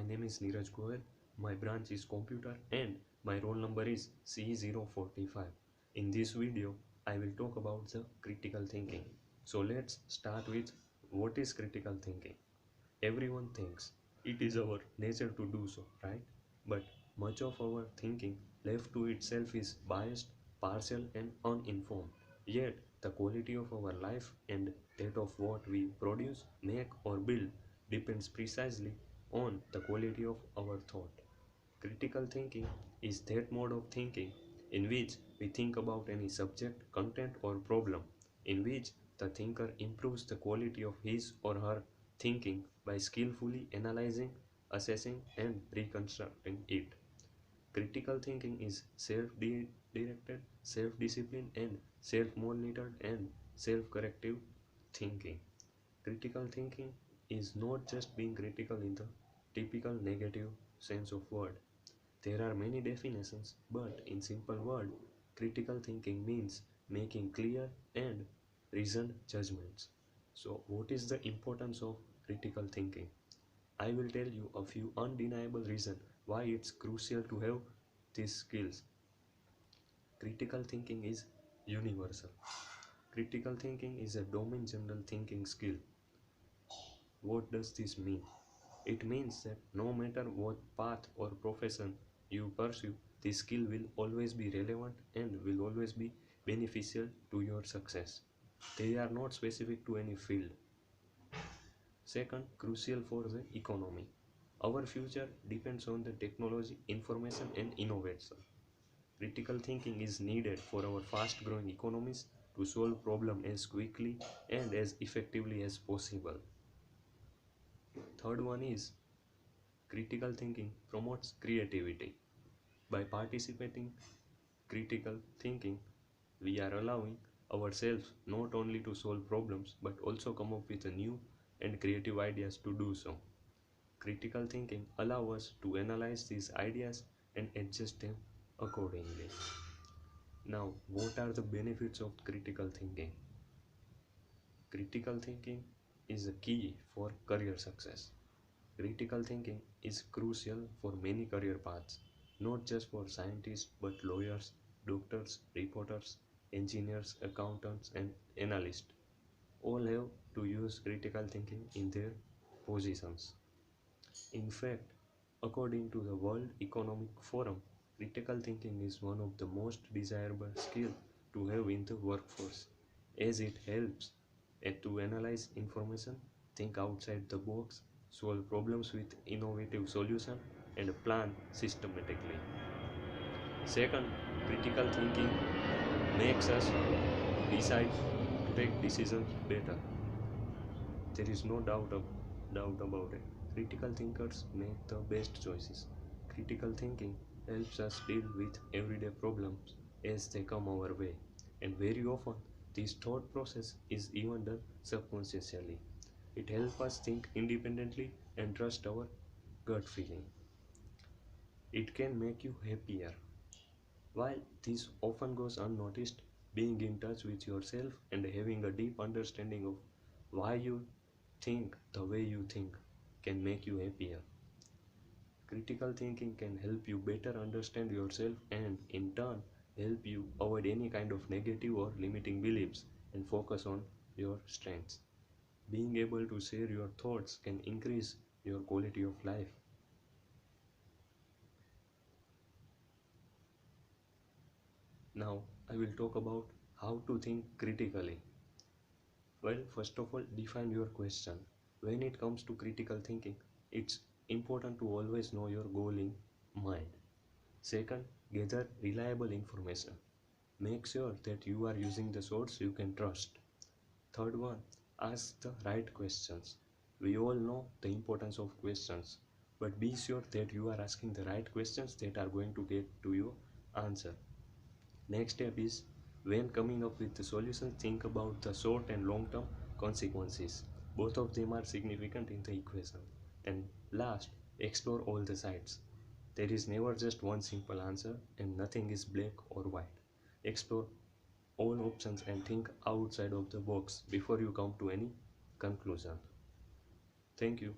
name is Neeraj Goel. My branch is computer and my roll number is C045. In this video, I will talk about the critical thinking. So let's start with what is critical thinking. Everyone thinks it is our nature to do so, right? But much of our thinking left to itself is biased, partial, and uninformed. Yet, the quality of our life and that of what we produce, make, or build depends precisely on the quality of our thought. Critical thinking is that mode of thinking in which we think about any subject, content, or problem, in which the thinker improves the quality of his or her thinking by skillfully analyzing, assessing, and reconstructing it. Critical thinking is self directed, self disciplined, and self monitored and self corrective thinking. Critical thinking is not just being critical in the typical negative sense of word. There are many definitions, but in simple word, critical thinking means making clear and reasoned judgments. So, what is the importance of critical thinking? I will tell you a few undeniable reasons why it's crucial to have these skills. Critical thinking is universal. Critical thinking is a domain general thinking skill. What does this mean? It means that no matter what path or profession you pursue, this skill will always be relevant and will always be beneficial to your success. They are not specific to any field. Second, crucial for the economy. Our future depends on the technology, information, and innovation. Critical thinking is needed for our fast growing economies to solve problems as quickly and as effectively as possible. Third one is critical thinking promotes creativity. By participating critical thinking, we are allowing ourselves not only to solve problems but also come up with a new and creative ideas to do so. Critical thinking allows us to analyze these ideas and adjust them accordingly. Now, what are the benefits of critical thinking? Critical thinking is a key for career success. Critical thinking is crucial for many career paths, not just for scientists but lawyers, doctors, reporters, engineers, accountants, and analysts. All have to use critical thinking in their positions. In fact, according to the World Economic Forum, critical thinking is one of the most desirable skills to have in the workforce, as it helps to analyze information, think outside the box, solve problems with innovative solutions, and plan systematically. Second, critical thinking makes us decide to take decisions better. There is no doubt about it. Critical thinkers make the best choices. Critical thinking helps us deal with everyday problems as they come our way, and very often this thought process is even done subconsciously. It helps us think independently and trust our gut feeling. It can make you happier. While this often goes unnoticed, being in touch with yourself and having a deep understanding of why you think the way you think can make you happier. Critical thinking can help you better understand yourself and, in turn, help you avoid any kind of negative or limiting beliefs and focus on your strengths. Being able to share your thoughts can increase your quality of life. Now, I will talk about how to think critically. Well, first of all, define your question. When it comes to critical thinking, it's important to always know your goal in mind. Second, gather reliable information. Make sure that you are using the source you can trust. Third one, ask the right questions. We all know the importance of questions, but be sure that you are asking the right questions that are going to get to your answer. Next step is when coming up with the solution, think about the short and long term consequences. Both of them are significant in the equation. And last, explore all the sides. There is never just one simple answer, and nothing is black or white. Explore all options and think outside of the box before you come to any conclusion. Thank you.